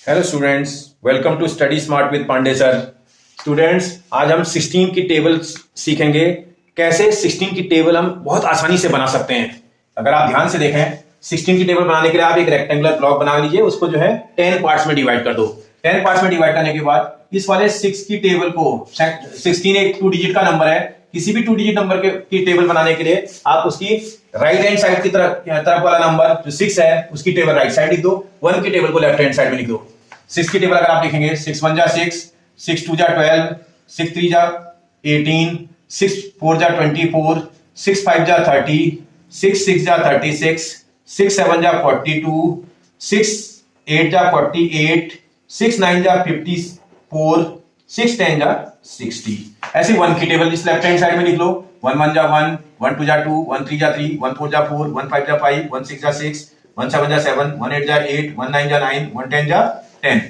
Hello students, welcome to study smart with Pandey sir. Students, आज हम 16 की टेबल सीखेंगे। कैसे 16 की टेबल हम बहुत आसानी से बना सकते हैं। अगर आप ध्यान से देखें, 16 की टेबल बनाने के लिए आप एक रेक्टेंगुलर ब्लॉक बना लीजिए, उसको जो है 10 पार्ट्स में डिवाइड कर दो। 10 पार्ट्स में डिवाइड करने के बाद इस वाले 6 की टेबल को, 16 एक 2 डिजिट का नंबर है, किसी भी 2 डिजिट नंबर की टेबल बनाने के लिए आप उसकी राइट हैंड साइड की तरफ वाला नंबर जो 6 है उसकी टेबल राइट साइड लिख दो, 1 की टेबल को लेफ्ट हैंड साइड में लिख दो। 6 की टेबल अगर आप लिखेंगे 6 1 जा 6, 6 2 जा 12, 6 3 जा 18, 6 4 जा 24, 6 5 जा 30, 6 6 जा 36, 6 7 जा 42, 6 8 जा 48, 6 9 जा 54, 6 10 जा 60। ऐसे 1 की टेबल इस लेफ्ट हैंड साइड में लिख लो। 1 1 जा 1, 1 2 जा 2, 1 3 जा 3, 1 4 जा 4, 1 5 जा 5, 1 6 जा 6, 1 7 जा 7, 1 8 जा 8, 1 9 जा 9, 1 10 जा 10।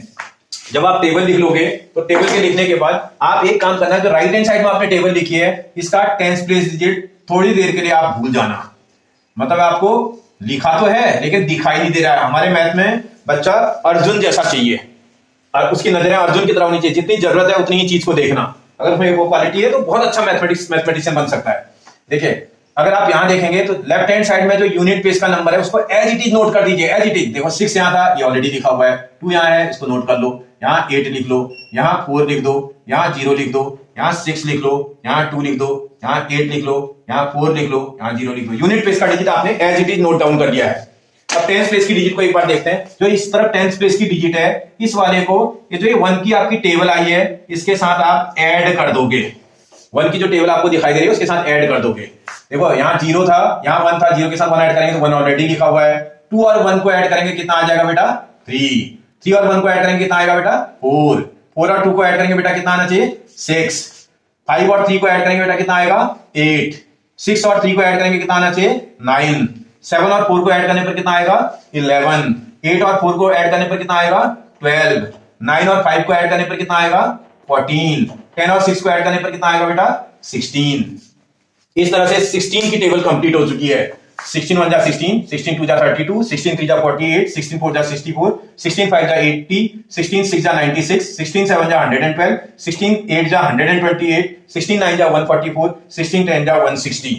जब आप टेबल लिख लोगे तो टेबल के लिखने के बाद आप एक काम करना है, जो राइट हैंड साइड में आपने टेबल लिखी है इसका 10th प्लेस डिजिट थोड़ी देर के लिए आप भूल जाना। मतलब आपको लिखा तो है लेकिन दिखाई नहीं दे रहा है। हमारे मैथ में बच्चा अर्जुन जैसा चाहिए और उसकी नजरें अर्जुन की तरह होनी चाहिए। जितनी जरूरत है उतनी ही चीज को देखना। अगर उसमें वो क्वालिटी है तो बहुत अच्छा मैथमेटिशियन बन सकता है। देखिए, अगर आप यहां देखेंगे तो लेफ्ट हैंड साइड में जो यूनिट प्लेस का नंबर है उसको एज इट इज नोट कर दीजिए। एज इट इज देखो, 6 यहां था, ये ऑलरेडी लिखा हुआ है। 2 यहां है, इसको नोट कर लो। यहां 8 लिख लो, यहां 4 लिख दो, यहां 0 लिख दो, यहां 6 लिख लो, यहां 2 लिख दो, यहां 8 लिख लो, यहां 4 लिख लो, यहां 0 लिख लो। यूनिट प्लेस का डिजिट आपने as it is note down कर दिया है। अब 10th प्लेस की डिजिट को एक बार देखते हैं। जो इस तरफ 10th प्लेस की डिजिट है, इस वाले को, ये जो 1 की आपकी टेबल आई है इसके साथ आप ऐड कर दोगे। 1 की जो टेबल आपको दिखाई दे रही है उसके साथ ऐड कर दोगे। देखो, यहाँ 0 था, यहाँ 1 था, 0 के साथ 1 ऐड करेंगे तो 1 ऑलरेडी लिखा हुआ है। 2 और 1 को ऐड करेंगे कितना आ जाएगा बेटा? 3। 3 और 1 को ऐड करेंगे कितना आएगा बेटा? 4। 4 और 2 को ऐड करेंगे बेटा कितना आना चाहिए? 6। 5 और 3 को ऐड करेंगे बेटा कितना आएगा? 8। 6 और 3 को ऐड करेंगे कितना आना चाहिए? 9। 7 और 4 को ऐड करने पर कितना आएगा? 11। 8 और 4 को ऐड करने पर कितना आएगा? 12। 9 और 5 को ऐड करने पर कितना आएगा? 14। 10 और 6 को ऐड करने पर कितना आएगा बेटा? 16। इस तरह से 16 की टेबल कंप्लीट हो चुकी है। 16 1 जा 16, 16 2 जा 32, 16 3 जा 48, 16 4 जा 64, 16 5 जा 80, 16 6 जा 96, 16 7 जा 112, 16 8 जा 128, 16 9 जा 144, 16 10 जा 160।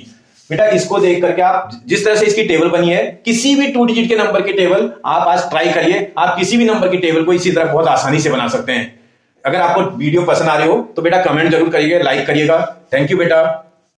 बेटा, इसको देख करके आप जिस तरह से इसकी टेबल बनी है, किसी भी 2 डिजिट के नंबर की टेबल आप आज ट्राई करिए। आप किसी भी नंबर की टेबल को इसी तरह बहुत आसानी से बना सकते हैं। अगर आपको वीडियो पसंद आ रही हो तो बेटा कमेंट जरूर करिएगा, लाइक करिएगा। थैंक यू बेटा।